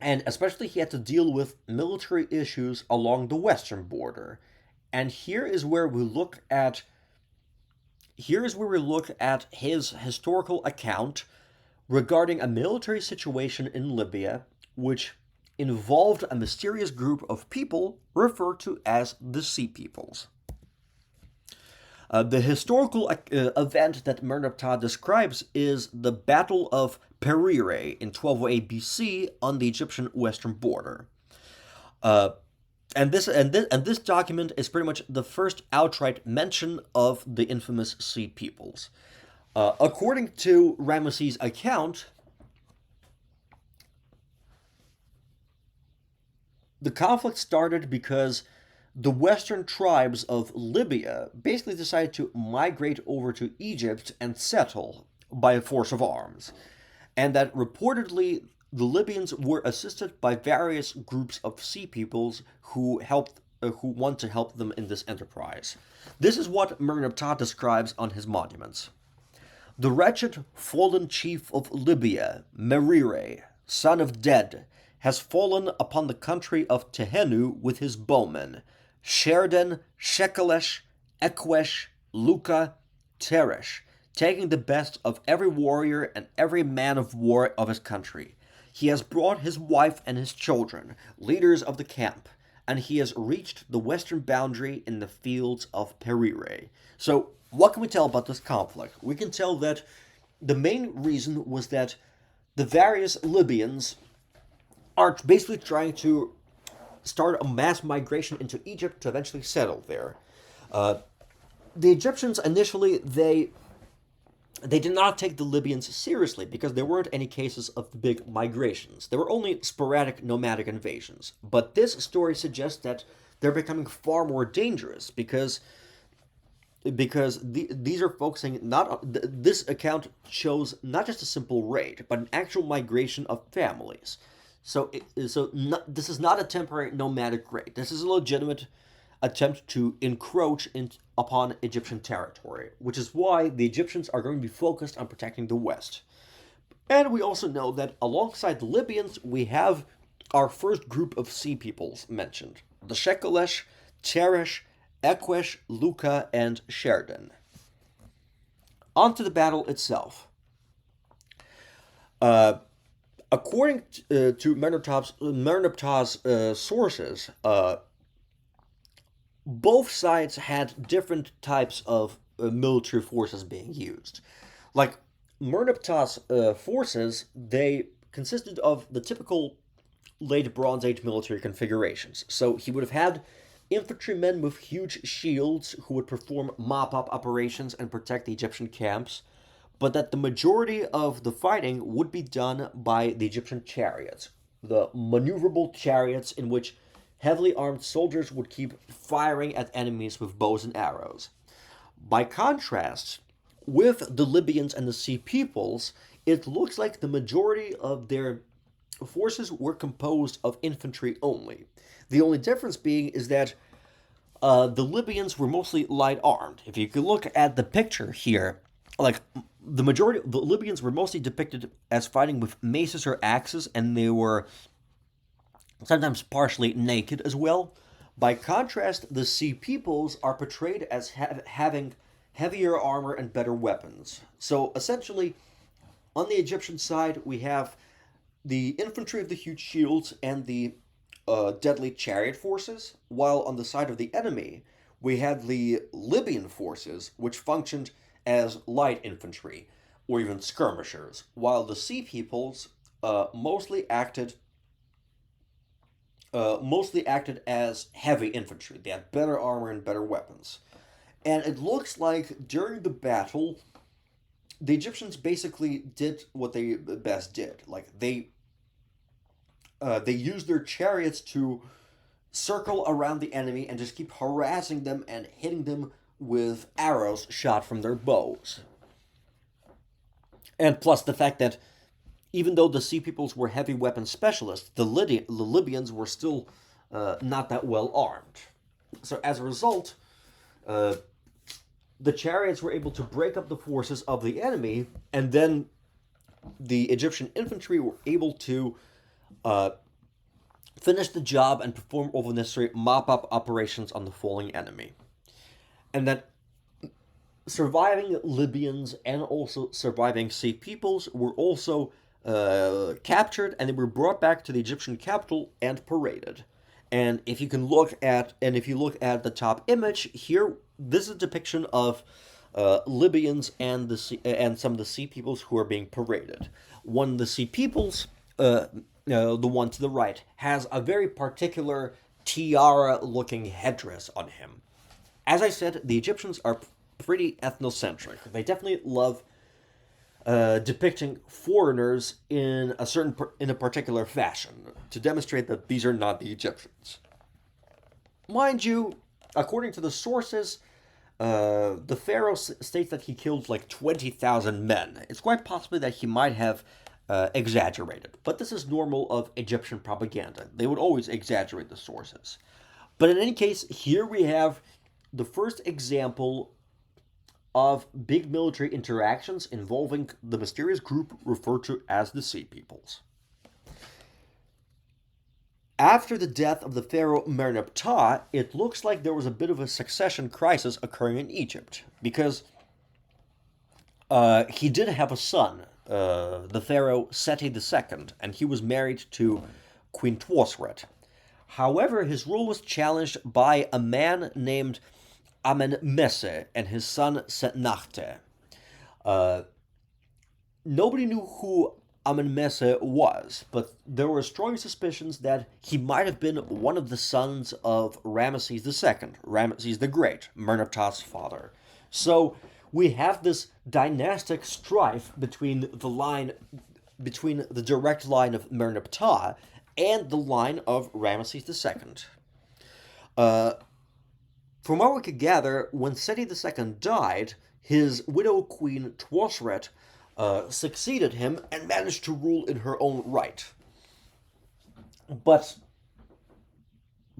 and especially he had to deal with military issues along the western border. And here is where we look at his historical account regarding a military situation in Libya which involved a mysterious group of people referred to as the Sea Peoples. The historical event that Merneptah describes is the Battle of Perire in 1208 BC on the Egyptian western border. Uh, and this document is pretty much the first outright mention of the infamous Sea Peoples. According to Ramesses' account, the conflict started because the western tribes of Libya basically decided to migrate over to Egypt and settle by a force of arms, and that reportedly the Libyans were assisted by various groups of sea peoples who want to help them in this enterprise. This is what Merneptah describes on his monuments. The wretched fallen chief of Libya, Merire, son of Ded, has fallen upon the country of Tehenu with his bowmen, Sherden, Shekelesh, Ekwesh, Luka, Teresh, taking the best of every warrior and every man of war of his country. He has brought his wife and his children, leaders of the camp, and he has reached the western boundary in the fields of Perire. So, what can we tell about this conflict? We can tell that the main reason was that the various Libyans are basically trying to start a mass migration into Egypt to eventually settle there. Uh, the Egyptians initially they did not take the Libyans seriously because there weren't any cases of big migrations. There were only sporadic nomadic invasions. But this story suggests that they're becoming far more dangerous because these are focusing not this account shows not just a simple raid but an actual migration of families. This is not a temporary nomadic raid. This is a legitimate attempt to encroach upon Egyptian territory, which is why the Egyptians are going to be focused on protecting the West. And we also know that alongside the Libyans, we have our first group of sea peoples mentioned: the Shekelesh, Teresh, Ekwesh, Luka, and Sherden. On to the battle itself. According to Merneptah's sources, both sides had different types of military forces being used. Like Merneptah's forces, they consisted of the typical late Bronze Age military configurations. So he would have had infantrymen with huge shields who would perform mop-up operations and protect the Egyptian camps, but that the majority of the fighting would be done by the Egyptian chariots, the maneuverable chariots in which heavily armed soldiers would keep firing at enemies with bows and arrows. By contrast, with the Libyans and the Sea Peoples, it looks like the majority of their forces were composed of infantry only. The only difference being is that the Libyans were mostly light armed. If you could look at the picture here, like the majority of the Libyans were mostly depicted as fighting with maces or axes, and they were sometimes partially naked as well. By contrast, the Sea Peoples are portrayed as having heavier armor and better weapons. So essentially, on the Egyptian side, we have the infantry of the huge shields and the deadly chariot forces, while on the side of the enemy, we had the Libyan forces, which functioned as light infantry or even skirmishers, while the Sea Peoples mostly acted as heavy infantry. They had better armor and better weapons. And it looks like during the battle, the Egyptians basically did what they best did. Like they used their chariots to circle around the enemy and just keep harassing them and hitting them with arrows shot from their bows. And plus the fact that even though the Sea Peoples were heavy weapon specialists, the Libyans were still not that well armed. So as a result, uh, the chariots were able to break up the forces of the enemy, and then the Egyptian infantry were able to uh, finish the job and perform all the necessary mop-up operations on the falling enemy. And that surviving Libyans and also surviving Sea Peoples were also captured, and they were brought back to the Egyptian capital and paraded. And if you look at the top image here, this is a depiction of Libyans and and some of the Sea Peoples who are being paraded. One of the Sea Peoples, the one to the right, has a very particular tiara-looking headdress on him. As I said, the Egyptians are pretty ethnocentric. They definitely love depicting foreigners in a particular fashion to demonstrate that these are not the Egyptians. Mind you, according to the sources, the pharaoh states that he killed like 20,000 men. It's quite possibly that he might have exaggerated, but this is normal of Egyptian propaganda. They would always exaggerate the sources. But in any case, here we have the first example of big military interactions involving the mysterious group referred to as the Sea Peoples. After the death of the pharaoh Merneptah, it looks like there was a bit of a succession crisis occurring in Egypt because he did have a son, the pharaoh Seti II, and he was married to Queen Tuosret. However, his rule was challenged by a man named Amenmesse and his son Setnachte. Uh, Nobody knew who Amenmesse was, but there were strong suspicions that he might have been one of the sons of Ramesses II, Ramesses the Great, Merneptah's father. So we have this dynastic strife between the direct line of Merneptah and the line of Ramesses II. Uh, from what we could gather, when Seti II died, his widow queen Tuosret succeeded him and managed to rule in her own right. But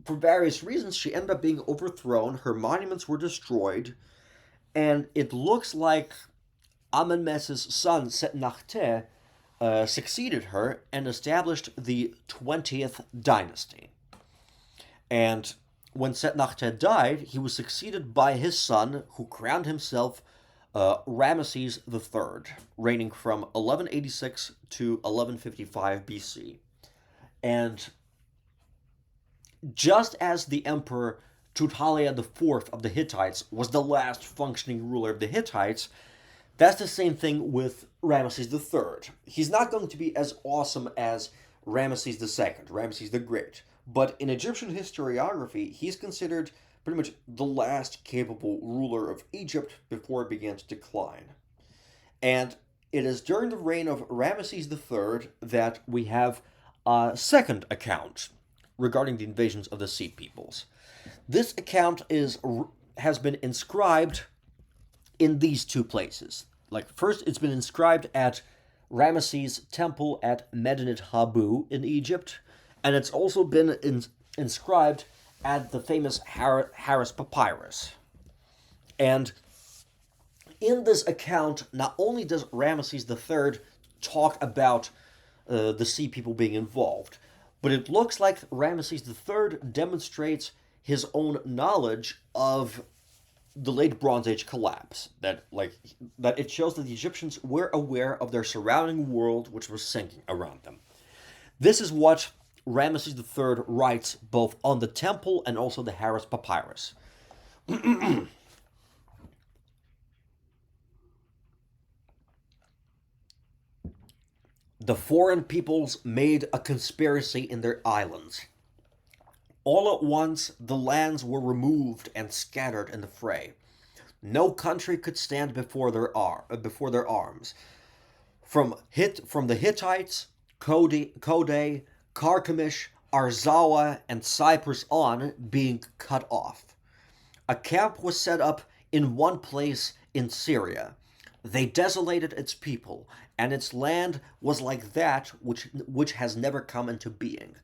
for various reasons, she ended up being overthrown, her monuments were destroyed, and it looks like Amenmesse's son, Setnachte, succeeded her and established the 20th dynasty. And when Setnachte died, he was succeeded by his son, who crowned himself Ramesses III, reigning from 1186 to 1155 BC. And just as the emperor Tudhaliya IV of the Hittites was the last functioning ruler of the Hittites, that's the same thing with Ramesses III. He's not going to be as awesome as Ramesses II, Ramesses the Great, but in Egyptian historiography, he's considered pretty much the last capable ruler of Egypt before it began to decline. And it is during the reign of Ramesses III that we have a second account regarding the invasions of the Sea Peoples. This account has been inscribed in these two places. Like, first, it's been inscribed at Ramesses' temple at Medinet Habu in Egypt, and it's also been inscribed at the famous Harris Papyrus. And in this account, not only does Ramesses III talk about the Sea People being involved, But it looks like Ramesses III demonstrates his own knowledge of the late Bronze Age collapse. That it shows that the Egyptians were aware of their surrounding world, which was sinking around them. This is what Ramesses III writes both on the temple and also the Harris Papyrus. The foreign peoples made a conspiracy in their islands. All at once the lands were removed and scattered in the fray. No country could stand before their arms. From the Hittites, Kode, Carchemish, Arzawa, and Cyprus on being cut off. A camp was set up in one place in Syria. They desolated its people, and its land was like that which has never come into being.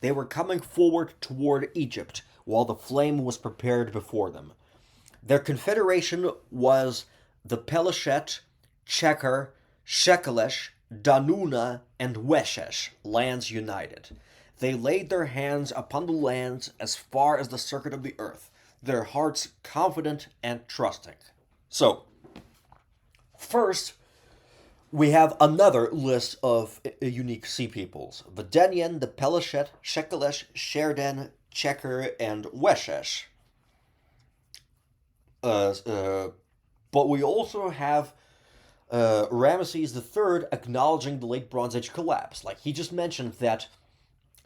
They were coming forward toward Egypt, while the flame was prepared before them. Their confederation was the Pelashet, Cheker, Shekelesh, Danuna, and Weshesh, lands united. They laid their hands upon the lands as far as the circuit of the earth, their hearts confident and trusting. So, first, we have another list of unique sea peoples. The Denyen, the Pelashet, Shekelesh, Sherden, Cheker, and Weshesh. But we also have Ramesses III acknowledging the late Bronze Age collapse. Like, he just mentioned that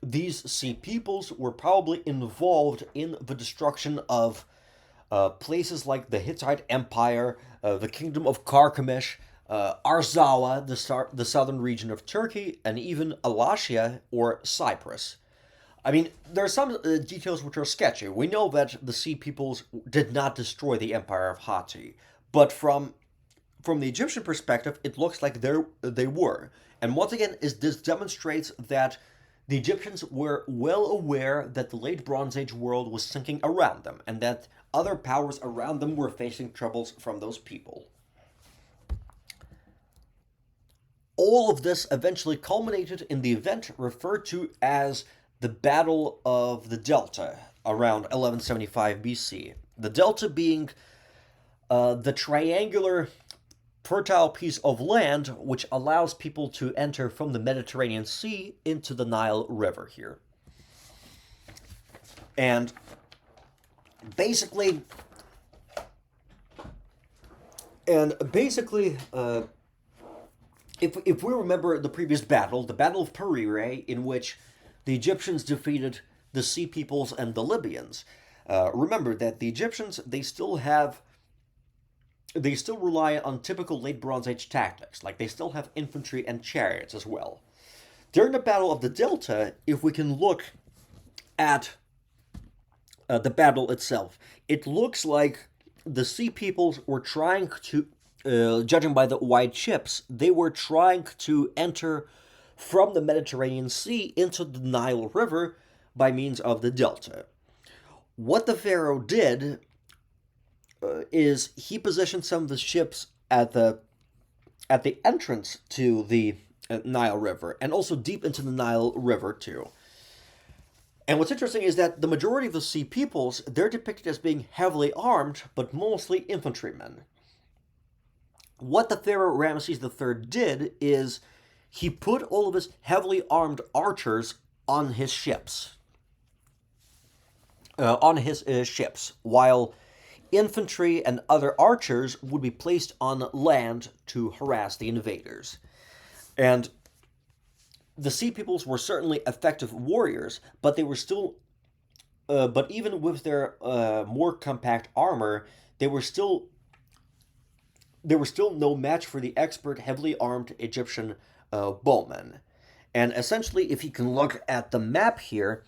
these sea peoples were probably involved in the destruction of places like the Hittite Empire, the Kingdom of Carchemish, Arzawa, the southern region of Turkey, and even Alashia or Cyprus. I mean, there are some details which are sketchy. We know that the Sea Peoples did not destroy the Empire of Hatti, but from the Egyptian perspective, it looks like they were. And once again, this demonstrates that the Egyptians were well aware that the late Bronze Age world was sinking around them, and that other powers around them were facing troubles from those people. All of this eventually culminated in the event referred to as the Battle of the Delta around 1175 BC. The Delta being the triangular fertile piece of land which allows people to enter from the Mediterranean Sea into the Nile River here. And basically, if we remember the previous battle, the Battle of Parire, in which the Egyptians defeated the Sea Peoples and the Libyans, remember that the Egyptians, they still rely on typical late Bronze Age tactics, like they still have infantry and chariots as well. During the Battle of the Delta, if we can look at the battle itself, it looks like the Sea Peoples were trying to, judging by the white ships, they were trying to enter from the Mediterranean Sea into the Nile River by means of the Delta. What the Pharaoh did is he positioned some of the ships at the entrance to the Nile River, and also deep into the Nile River too. And what's interesting is that the majority of the Sea Peoples, they're depicted as being heavily armed, but mostly infantrymen. What the Pharaoh Ramesses III did is he put all of his heavily armed archers on his ships. While infantry and other archers would be placed on land to harass the invaders. And the Sea Peoples were certainly effective warriors, but they were still, but even with their more compact armor, they were still no match for the expert, heavily armed Egyptian bowmen. And essentially, if you can look at the map here,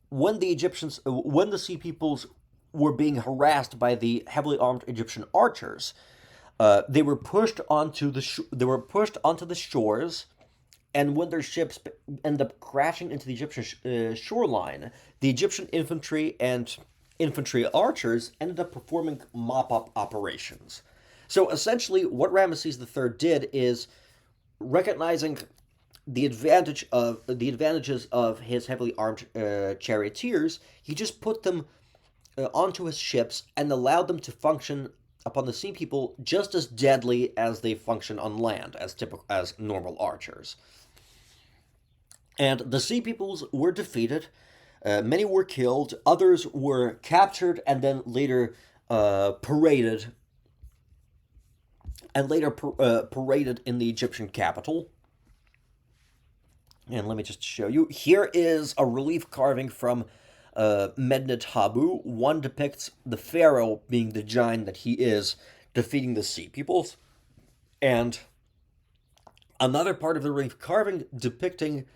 when the Sea Peoples were being harassed by the heavily armed Egyptian archers, they were pushed onto the shores, and when their ships end up crashing into the Egyptian shoreline, the Egyptian infantry and infantry archers ended up performing mop-up operations. So essentially, what Ramesses III did is, recognizing the advantages of his heavily armed charioteers, he just put them onto his ships and allowed them to function upon the sea people just as deadly as they function on land, as normal archers. And the sea peoples were defeated. Many were killed. Others were captured and then later paraded paraded in the Egyptian capital. And let me just show you. Here is a relief carving from Medinet Habu. One depicts the pharaoh, being the giant that he is, defeating the sea peoples. And another part of the relief carving depicting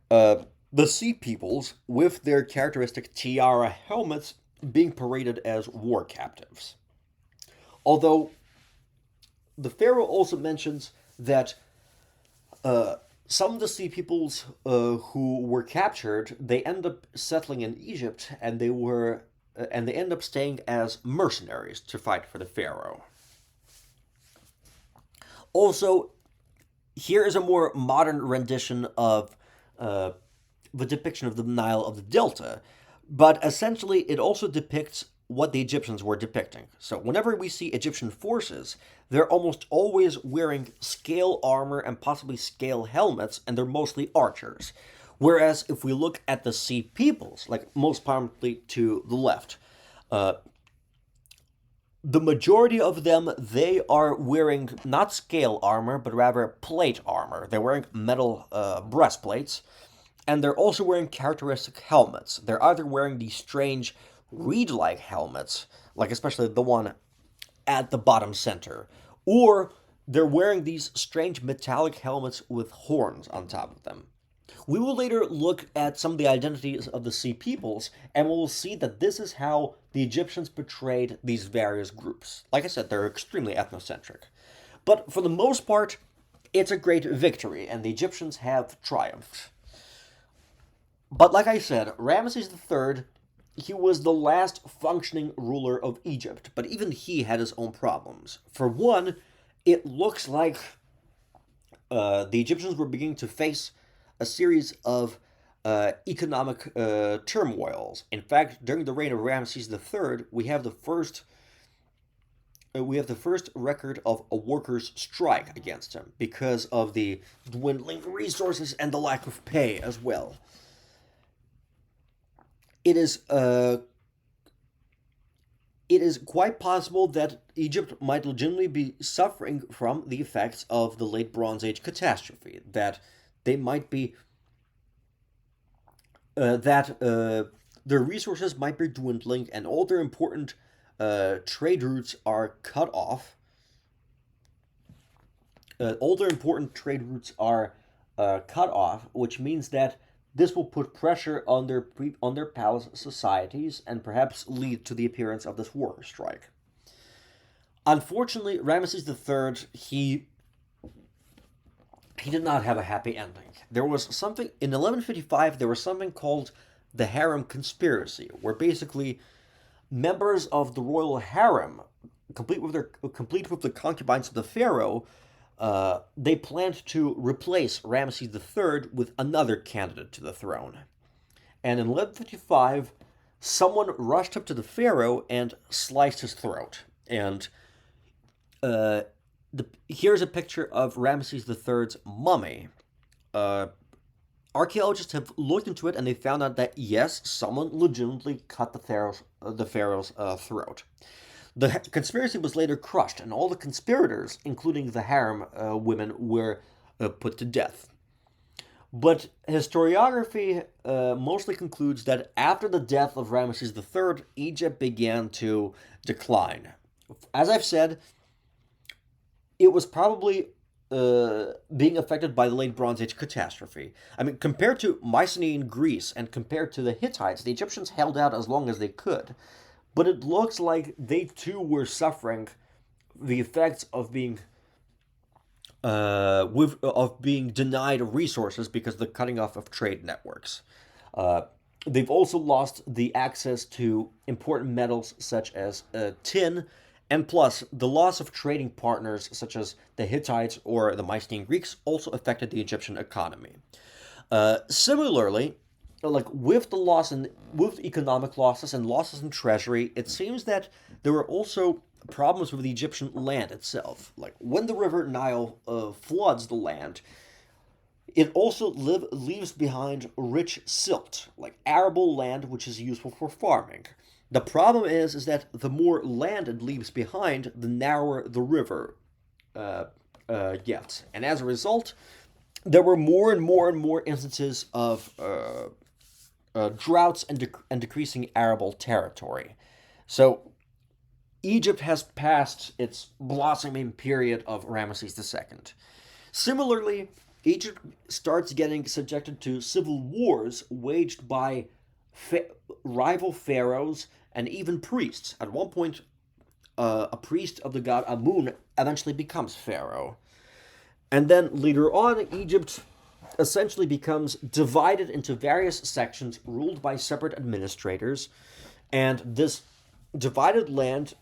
the sea peoples with their characteristic tiara helmets being paraded as war captives. Although the pharaoh also mentions that some of the sea peoples who were captured, they end up settling in Egypt, and they end up staying as mercenaries to fight for the pharaoh. Also, here is a more modern rendition of the depiction of the Nile of the Delta, but essentially it also depicts what the Egyptians were depicting. So whenever we see Egyptian forces, they're almost always wearing scale armor and possibly scale helmets, and they're mostly archers. Whereas if we look at the sea peoples, like most prominently to the left, the majority of them, they are wearing not scale armor, but rather plate armor. They're wearing metal breastplates, and they're also wearing characteristic helmets. They're either wearing these strange reed-like helmets, like especially the one at the bottom center, or they're wearing these strange metallic helmets with horns on top of them. We will later look at some of the identities of the sea peoples, and we'll see that this is how the Egyptians portrayed these various groups. Like I said, they're extremely ethnocentric. But for the most part, it's a great victory, and the Egyptians have triumphed. But like I said, Ramesses III, he was the last functioning ruler of Egypt, but even he had his own problems. For one, it looks like the Egyptians were beginning to face a series of economic turmoils. In fact, during the reign of Ramesses III, we have the first record of a workers' strike against him because of the dwindling resources and the lack of pay as well. It is quite possible that Egypt might legitimately be suffering from the effects of the late Bronze Age catastrophe. That they might be their resources might be dwindling, and all their important trade routes are cut off. Which means that this will put pressure on their palace societies and perhaps lead to the appearance of this worker strike. Unfortunately, Ramesses III, he did not have a happy ending. There was something in 1155. There was something called the Harem Conspiracy, where basically members of the royal harem, complete with the concubines of the pharaoh, they planned to replace Ramesses III with another candidate to the throne. And in 1155, someone rushed up to the pharaoh and sliced his throat. And here's a picture of Ramesses III's mummy. Archaeologists have looked into it, and they found out that yes, someone legitimately cut the pharaoh's throat. The conspiracy was later crushed, and all the conspirators, including the harem women, were put to death. But historiography mostly concludes that after the death of Ramesses III, Egypt began to decline. As I've said, it was probably being affected by the late Bronze Age catastrophe. I mean, compared to Mycenaean Greece and compared to the Hittites, the Egyptians held out as long as they could. But it looks like they too were suffering the effects of being denied resources because of the cutting off of trade networks. They've also lost the access to important metals such as tin And plus, the loss of trading partners such as the Hittites or the Mycenaean Greeks also affected the Egyptian economy. Similarly, like with economic losses and losses in treasury, it seems that there were also problems with the Egyptian land itself. Like when the river Nile floods the land, it also leaves behind rich silt, like arable land, which is useful for farming. The problem is that the more land it leaves behind, the narrower the river uh, gets, and as a result, there were more and more and more instances of droughts and decreasing arable territory. So Egypt has passed its blossoming period of Ramesses II. Similarly, Egypt starts getting subjected to civil wars waged by fa- rival pharaohs and even priests. At one point, a priest of the god Amun eventually becomes pharaoh. And then later on, Egypt essentially becomes divided into various sections ruled by separate administrators. And this divided land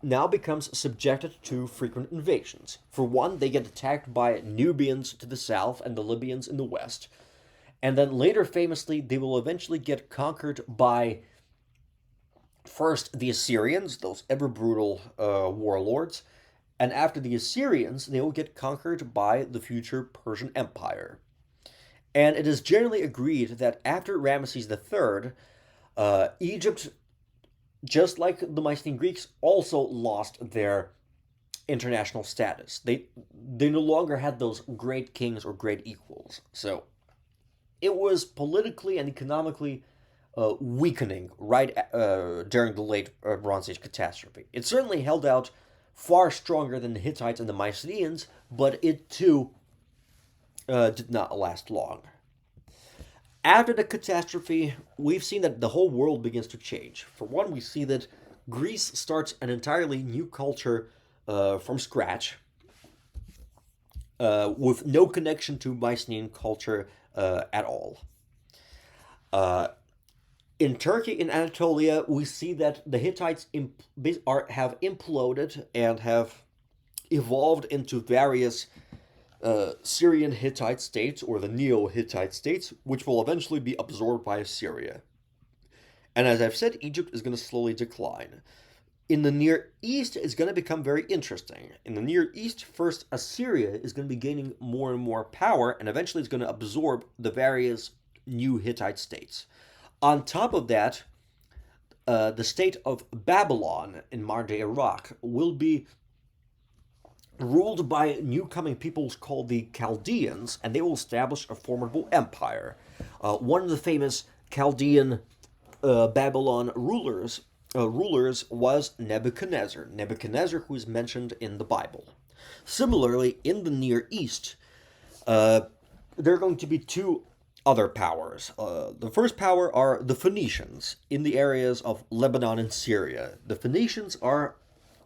now becomes subjected to frequent invasions. For one, they get attacked by Nubians to the south and the Libyans in the west. And then later, famously, they will eventually get conquered by first the Assyrians, those ever brutal warlords. And after the Assyrians, they will get conquered by the future Persian Empire. And it is generally agreed that after Ramesses III, Egypt, just like the Mycenaean Greeks, also lost their international status. They no longer had those great kings or great equals. So it was politically and economically weakening right during the late Bronze Age catastrophe. It certainly held out far stronger than the Hittites and the Mycenaeans, but it too did not last long. After the catastrophe, we've seen that the whole world begins to change. For one, we see that Greece starts an entirely new culture from scratch, with no connection to Mycenaean culture at all. Uh, in Turkey, in Anatolia, we see that the Hittites have imploded and have evolved into various Syrian Hittite states, or the Neo Hittite states, which will eventually be absorbed by Assyria. And as I've said, Egypt is going to slowly decline. In the Near East, it's going to become very interesting. In the Near East, first, Assyria is going to be gaining more and more power, and eventually it's going to absorb the various new Hittite states. On top of that, the state of Babylon in modern day Iraq will be ruled by new coming peoples called the Chaldeans, and they will establish a formidable empire. One of the famous Chaldean Babylon rulers was Nebuchadnezzar. Nebuchadnezzar, who is mentioned in the Bible. Similarly, in the Near East, there are going to be two other powers. The first power are the Phoenicians in the areas of Lebanon and Syria. The Phoenicians are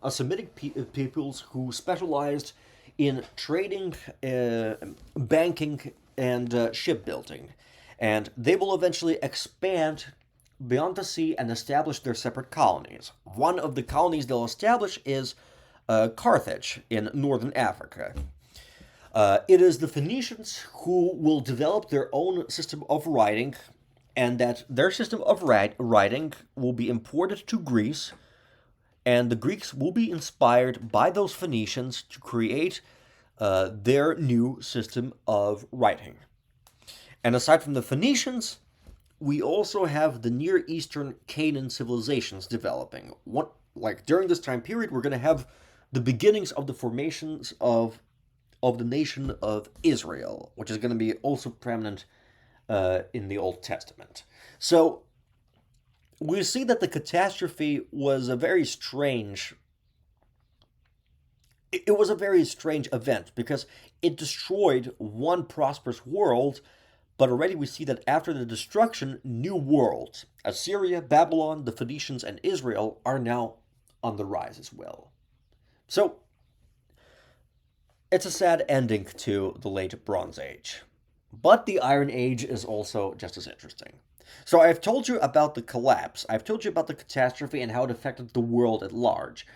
a Semitic peoples who specialized in trading, banking, and shipbuilding. And they will eventually expand beyond the sea and establish their separate colonies. One of the colonies they'll establish is Carthage in northern Africa. It is the Phoenicians who will develop their own system of writing, and that their system of writing will be imported to Greece, and the Greeks will be inspired by those Phoenicians to create their new system of writing. And aside from the Phoenicians, we also have the Near Eastern Canaan civilizations developing. During this time period, we're going to have the beginnings of the formations of the nation of Israel, which is going to be also prominent in the Old Testament. So we see that the catastrophe was a very strange. It was a very strange event because it destroyed one prosperous world, but already we see that after the destruction, new worlds, Assyria, Babylon, the Phoenicians, and Israel, are now on the rise as well. So it's a sad ending to the late Bronze Age. But the Iron Age is also just as interesting. So I've told you about the collapse, I've told you about the catastrophe and how it affected the world at large.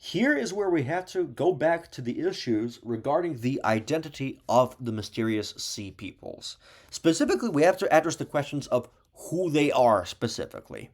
Here is where we have to go back to the issues regarding the identity of the mysterious sea peoples. Specifically, we have to address the questions of who they are specifically.